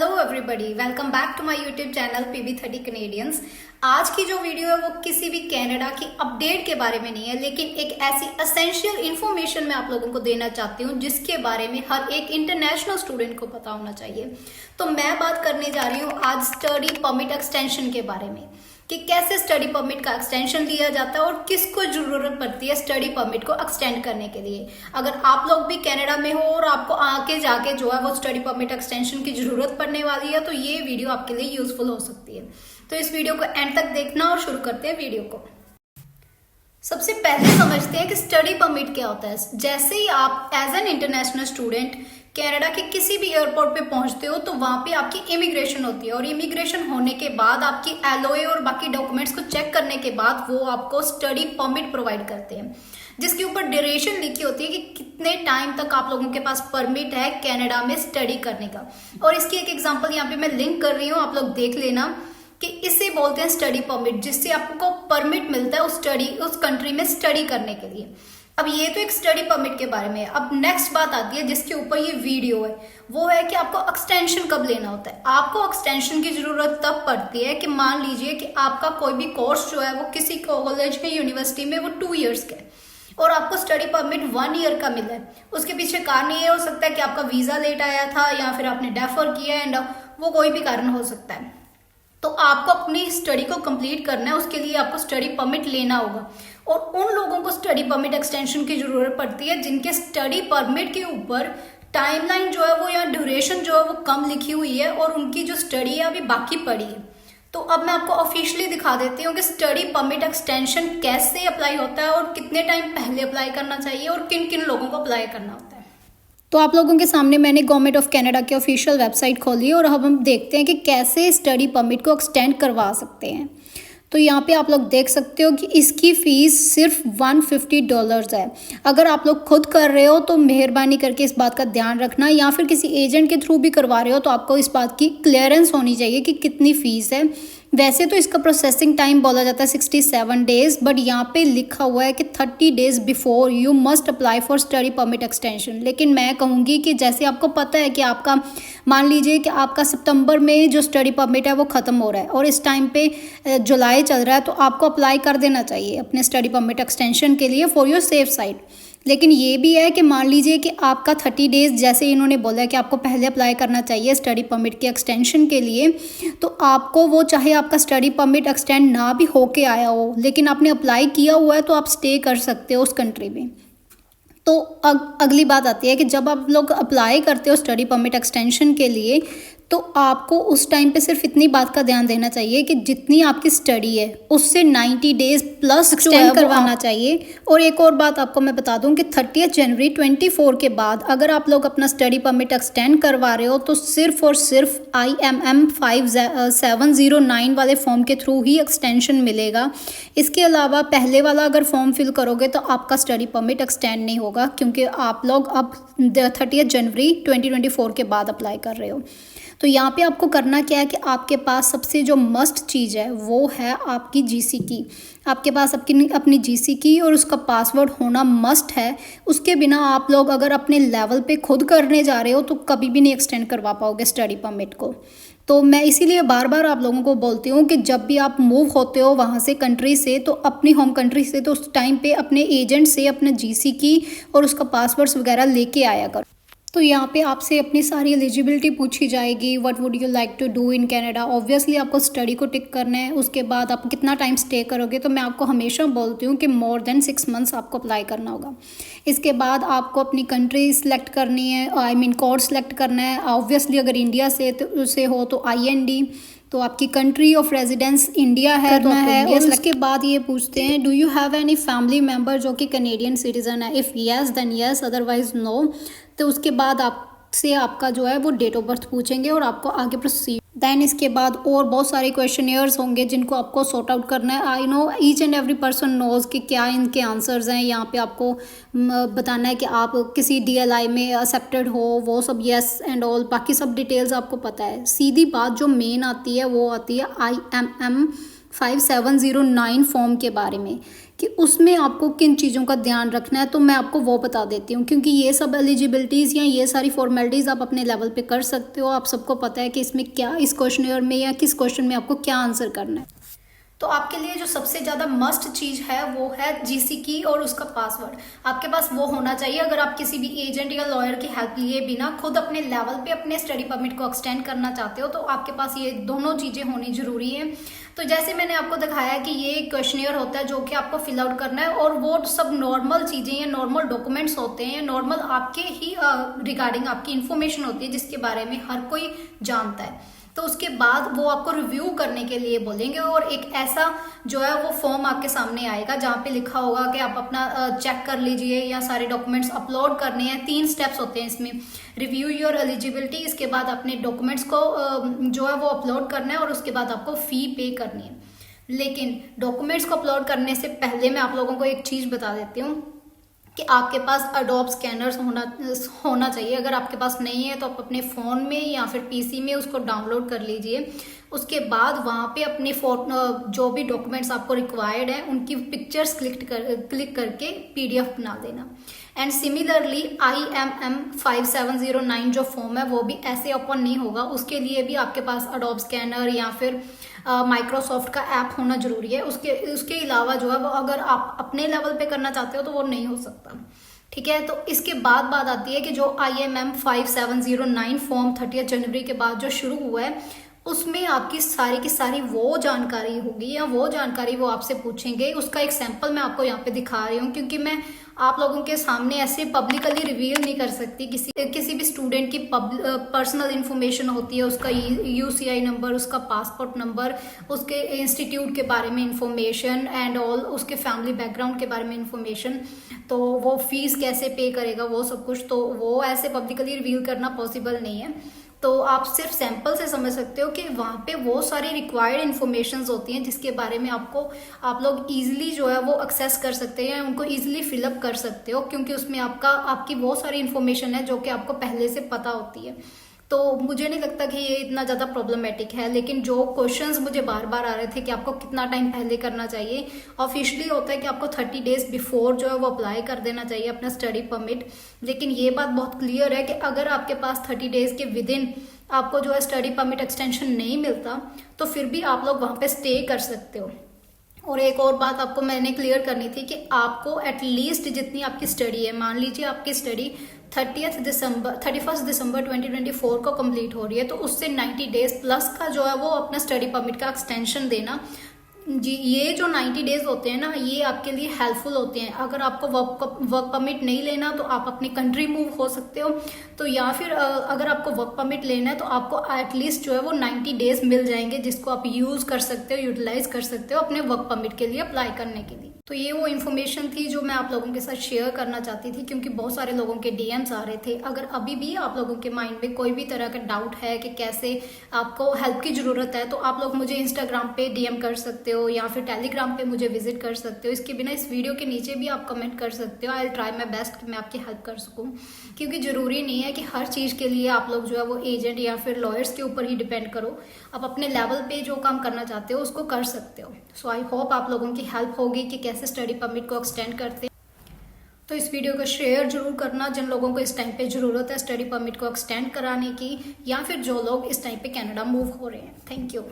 Hello everybody, welcome back to my YouTube channel PB30 Canadians. आज की जो video है वो किसी भी कनाडा की अपडेट के बारे में नहीं है, लेकिन एक ऐसी एसेंशियल इन्फॉर्मेशन मैं आप लोगों को देना चाहती हूँ जिसके बारे में हर एक इंटरनेशनल स्टूडेंट को पता होना चाहिए। तो मैं बात करने जा रही हूँ आज स्टडी परमिट एक्सटेंशन के बारे में कि कैसे स्टडी परमिट का एक्सटेंशन लिया जाता है और किसको जरूरत पड़ती है स्टडी परमिट को एक्सटेंड करने के लिए। अगर आप लोग भी कनाडा में हो और आपको आगे जाके जो है वो स्टडी परमिट एक्सटेंशन की जरूरत पड़ने वाली है तो ये वीडियो आपके लिए यूजफुल हो सकती है। तो इस वीडियो को एंड तक देखना और शुरू करते हैं वीडियो को। सबसे पहले समझते हैं कि स्टडी परमिट क्या होता है। जैसे ही आप as an international student Canada के किसी भी एयरपोर्ट पे पहुंचते हो तो वहां पे आपकी इमिग्रेशन होती है और इमिग्रेशन होने के बाद आपकी LOA और बाकी डॉक्यूमेंट्स को चेक करने के बाद वो आपको स्टडी परमिट प्रोवाइड करते हैं, जिसके ऊपर ड्यूरेशन लिखी होती है कि कितने टाइम तक आप लोगों के पास परमिट है कनाडा में स्टडी करने का। और इसकी एक एग्जांपल यहाँ पे मैं लिंक कर रही हूँ, आप लोग देख लेना कि इसे बोलते हैं स्टडी परमिट, जिससे आपको परमिट मिलता है उस कंट्री में स्टडी करने के लिए। अब ये तो एक स्टडी परमिट के बारे में है। अब नेक्स्ट बात आती है जिसके ऊपर ये वीडियो है, वो है कि आपको एक्सटेंशन कब लेना होता है। आपको एक्सटेंशन की जरूरत तब पड़ती है कि मान लीजिए कि आपका कोई भी कोर्स जो है वो किसी कॉलेज में यूनिवर्सिटी में वो 2 ईयर्स का है और आपको स्टडी परमिट 1 ईयर का मिला है। उसके पीछे कारण ये हो सकता है कि आपका वीजा लेट आया था या फिर आपने डेफर किया एंड वो कोई भी कारण हो सकता है। तो आपको अपनी स्टडी को कंप्लीट करना है, उसके लिए आपको स्टडी परमिट लेना होगा। और उन लोगों को स्टडी परमिट एक्सटेंशन की जरूरत पड़ती है जिनके स्टडी परमिट के ऊपर टाइमलाइन जो है वो या ड्यूरेशन जो है वो कम लिखी हुई है और उनकी जो स्टडी है अभी बाकी पड़ी है। तो अब मैं आपको ऑफिशियली दिखा देती हूँ कि स्टडी परमिट एक्सटेंशन कैसे अप्लाई होता है और कितने टाइम पहले अप्लाई करना चाहिए और किन किन लोगों को अप्लाई करना होता है। तो आप लोगों के सामने मैंने गवर्नमेंट ऑफ कनाडा की ऑफिशियल वेबसाइट खोली और अब हम देखते हैं कि कैसे स्टडी परमिट को एक्सटेंड करवा सकते हैं। तो यहाँ पे आप लोग देख सकते हो कि इसकी फ़ीस सिर्फ $150 है। अगर आप लोग खुद कर रहे हो तो मेहरबानी करके इस बात का ध्यान रखना, या फिर किसी एजेंट के थ्रू भी करवा रहे हो तो आपको इस बात की क्लियरेंस होनी चाहिए कि कितनी फ़ीस है। वैसे तो इसका प्रोसेसिंग टाइम बोला जाता है 67 डेज़, बट यहाँ पे लिखा हुआ है कि 30 days before you must apply for study permit extension. लेकिन मैं कहूँगी कि जैसे आपको पता है कि आपका मान लीजिए कि आपका सितंबर में जो स्टडी परमिट है वो ख़त्म हो रहा है और इस टाइम पे जुलाई चल रहा है, तो आपको अप्लाई कर देना चाहिए अपने स्टडी परमिट एक्सटेंशन के लिए फॉर योर सेफ साइड। लेकिन ये भी है कि मान लीजिए कि आपका 30 डेज़ जैसे इन्होंने बोला है कि आपको पहले अप्लाई करना चाहिए स्टडी परमिट के एक्सटेंशन के लिए, तो आपको वो चाहे आपका स्टडी परमिट एक्सटेंड ना भी होके आया हो लेकिन आपने अप्लाई किया हुआ है तो आप स्टे कर सकते हो उस कंट्री में। तो अगली बात आती है कि जब आप लोग अप्लाई करते हो स्टडी परमिट एक्सटेंशन के लिए तो आपको उस टाइम पे सिर्फ इतनी बात का ध्यान देना चाहिए कि जितनी आपकी स्टडी है उससे 90 डेज़ प्लस एक्सटेंड करवाना चाहिए। और एक और बात आपको मैं बता दूं कि 30 जनवरी 24 के बाद अगर आप लोग अपना स्टडी परमिट एक्सटेंड करवा रहे हो तो सिर्फ और सिर्फ IMM 5709 वाले फॉर्म के थ्रू ही एक्सटेंशन मिलेगा। इसके अलावा पहले वाला अगर फॉर्म फिल करोगे तो आपका स्टडी परमिट एक्सटेंड नहीं होगा, क्योंकि आप लोग अब 30 जनवरी 2024 के बाद अप्लाई कर रहे हो। तो यहाँ पे आपको करना क्या है कि आपके पास सबसे जो मस्ट चीज़ है वो है आपकी GC की। आपके पास अपनी GC की और उसका पासवर्ड होना मस्ट है। उसके बिना आप लोग अगर अपने लेवल पे खुद करने जा रहे हो तो कभी भी नहीं एक्सटेंड करवा पाओगे स्टडी परमिट को। तो मैं इसीलिए बार बार आप लोगों को बोलती हूँ कि जब भी आप मूव होते हो वहाँ से कंट्री से, तो अपनी होम कंट्री से, तो उस टाइम पे अपने एजेंट से अपने GC की और उसका पासवर्ड्स वगैरह लेके आया करो। तो यहाँ पे आपसे अपनी सारी एलिजिबिलिटी पूछी जाएगी। What would you like to do in Canada. Obviously आपको स्टडी को टिक करना है, उसके बाद आप कितना टाइम स्टे करोगे। तो मैं आपको हमेशा बोलती हूँ कि मोर देन 6 मंथ्स आपको अप्लाई करना होगा। इसके बाद आपको अपनी कंट्री सिलेक्ट करनी है, आई मीन कोड सेलेक्ट करना है। ऑब्वियसली अगर इंडिया से हो तो IND, तो आपकी कंट्री ऑफ रेजिडेंस इंडिया है तो है। और उसके बाद ये पूछते हैं do you have any family member जो कि कैनेडियन सिटीजन है। If yes then yes, otherwise no. तो उसके बाद आपसे आपका जो है वो डेट ऑफ बर्थ पूछेंगे और आपको आगे प्रोसीड। दैन इसके बाद और बहुत सारे क्वेश्चनियर्स होंगे जिनको आपको सॉर्ट आउट करना है। I know each and every person knows कि क्या इनके आंसर्स हैं। यहाँ पे आपको बताना है कि आप किसी DLI में एक्सेप्टेड हो, वो सब येस एंड ऑल, बाकी सब डिटेल्स आपको पता है। सीधी बात जो मेन आती है वो आती है IMM 5709 फॉर्म के बारे में कि उसमें आपको किन चीज़ों का ध्यान रखना है, तो मैं आपको वो बता देती हूँ, क्योंकि ये सब एलिजिबिलिटीज़ या ये सारी फॉर्मेलिटीज़ आप अपने लेवल पे कर सकते हो। आप सबको पता है कि इसमें क्या, इस क्वेश्चनेयर में या किस क्वेश्चन में आपको क्या आंसर करना है। तो आपके लिए जो सबसे ज़्यादा मस्ट चीज़ है वो है जीसी की और उसका पासवर्ड। आपके पास वो होना चाहिए। अगर आप किसी भी एजेंट या लॉयर की हेल्प लिए बिना खुद अपने लेवल पे अपने स्टडी परमिट को एक्सटेंड करना चाहते हो तो आपके पास ये दोनों चीज़ें होनी जरूरी है। तो जैसे मैंने आपको दिखाया कि ये क्वेश्चनियर होता है जो कि आपको फिल आउट करना है, और वो सब नॉर्मल चीज़ें या नॉर्मल डॉक्यूमेंट्स होते हैं या नॉर्मल आपके ही रिगार्डिंग आपकी इन्फॉर्मेशन होती है जिसके बारे में हर कोई जानता है। तो उसके बाद वो आपको रिव्यू करने के लिए बोलेंगे, और एक ऐसा जो है वो फॉर्म आपके सामने आएगा जहाँ पे लिखा होगा कि आप अपना चेक कर लीजिए या सारे डॉक्यूमेंट्स अपलोड करने हैं। 3 स्टेप्स होते हैं इसमें, रिव्यू योर एलिजिबिलिटी, इसके बाद अपने डॉक्यूमेंट्स को जो है वो अपलोड करना है, और उसके बाद आपको फ़ी पे करनी है। लेकिन डॉक्यूमेंट्स को अपलोड करने से पहले मैं आप लोगों को एक चीज़ बता देती हूँ कि आपके पास एडोब स्कैनर्स होना चाहिए। अगर आपके पास नहीं है तो आप अपने फ़ोन में या फिर पीसी में उसको डाउनलोड कर लीजिए। उसके बाद वहाँ पे अपने जो भी डॉक्यूमेंट्स आपको रिक्वायर्ड है उनकी पिक्चर्स क्लिक करके पीडीएफ बना देना। एंड सिमिलरली IMM 5709 जो फॉर्म है वो भी ऐसे ओपन नहीं होगा, उसके लिए भी आपके पास एडोब स्कैनर या फिर माइक्रोसॉफ्ट का ऐप होना जरूरी है। उसके अलावा जो है वो अगर आप अपने लेवल पे करना चाहते हो तो वो नहीं हो सकता। ठीक है, तो इसके बाद बात आती है कि जो IMM 5709 फॉर्म 30 जनवरी के बाद जो शुरू हुआ है उसमें आपकी सारी की सारी वो जानकारी होगी या वो जानकारी वो आपसे पूछेंगे। उसका एक सैंपल मैं आपको यहाँ पे दिखा रही हूँ, क्योंकि मैं आप लोगों के सामने ऐसे पब्लिकली रिवील नहीं कर सकती। किसी भी स्टूडेंट की पर्सनल इन्फॉर्मेशन होती है, उसका UCI नंबर, उसका पासपोर्ट नंबर, उसके इंस्टीट्यूट के बारे में इंफॉर्मेशन एंड ऑल, उसके फैमिली बैकग्राउंड के बारे में इंफॉर्मेशन, तो वो फीस कैसे पे करेगा, वो सब कुछ तो वो ऐसे पब्लिकली रिवील करना पॉसिबल नहीं है। तो आप सिर्फ सैंपल से समझ सकते हो कि वहाँ पे वो सारी रिक्वायर्ड इन्फॉर्मेशंस होती हैं जिसके बारे में आप लोग इजीली जो है वो एक्सेस कर सकते हैं, उनको इजीली फिलअप कर सकते हो, क्योंकि उसमें आपकी वो सारी इन्फॉर्मेशन है जो कि आपको पहले से पता होती है। तो मुझे नहीं लगता कि ये इतना ज़्यादा प्रॉब्लमेटिक है। लेकिन जो क्वेश्चंस मुझे बार बार आ रहे थे कि आपको कितना टाइम पहले करना चाहिए, ऑफिशियली होता है कि आपको 30 डेज बिफोर जो है वो अप्लाई कर देना चाहिए अपना स्टडी परमिट। लेकिन ये बात बहुत क्लियर है कि अगर आपके पास 30 डेज के विद इन आपको जो है स्टडी परमिट एक्सटेंशन नहीं मिलता तो फिर भी आप लोग वहाँ पे स्टे कर सकते हो। और एक और बात आपको मैंने क्लियर करनी थी कि आपको एटलीस्ट जितनी आपकी स्टडी है, मान लीजिए आपकी स्टडी 31 दिसंबर 2024 को कंप्लीट हो रही है, तो उससे 90 डेज प्लस का जो है वो अपना स्टडी परमिट का एक्सटेंशन देना। जी, ये जो 90 डेज होते हैं ना, ये आपके लिए हेल्पफुल होते हैं। अगर आपको वर्क परमिट नहीं लेना तो आप अपनी कंट्री मूव हो सकते हो, तो या फिर अगर आपको वर्क परमिट लेना है तो आपको एटलीस्ट जो है वो 90 डेज मिल जाएंगे जिसको आप यूज कर सकते हो, यूटिलाइज कर सकते हो अपने वर्क परमिट के लिए अप्लाई करने के लिए। तो ये वो इन्फॉर्मेशन थी जो मैं आप लोगों के साथ शेयर करना चाहती थी, क्योंकि बहुत सारे लोगों के DMs आ रहे थे। अगर अभी भी आप लोगों के माइंड में कोई भी तरह का डाउट है कि कैसे आपको हेल्प की ज़रूरत है, तो आप लोग मुझे इंस्टाग्राम पे DM कर सकते हो या फिर टेलीग्राम पे मुझे विजिट कर सकते हो। इसके बिना इस वीडियो के नीचे भी आप कमेंट कर सकते हो। I will try my best कि मैं आपकी हेल्प कर सकूँ, क्योंकि ज़रूरी नहीं है कि हर चीज़ के लिए आप लोग जो है वो एजेंट या फिर लॉयर्स के ऊपर ही डिपेंड करो। आप अपने लेवल पे जो काम करना चाहते हो उसको कर सकते हो। सो आई होप आप लोगों की हेल्प होगी कि कैसे स्टडी परमिट को एक्सटेंड करते हैं। तो इस वीडियो को शेयर जरूर करना जिन लोगों को इस टाइम पे ज़रूरत है स्टडी परमिट को एक्सटेंड कराने की, या फिर जो लोग इस टाइम पे कनाडा मूव हो रहे हैं। Thank you.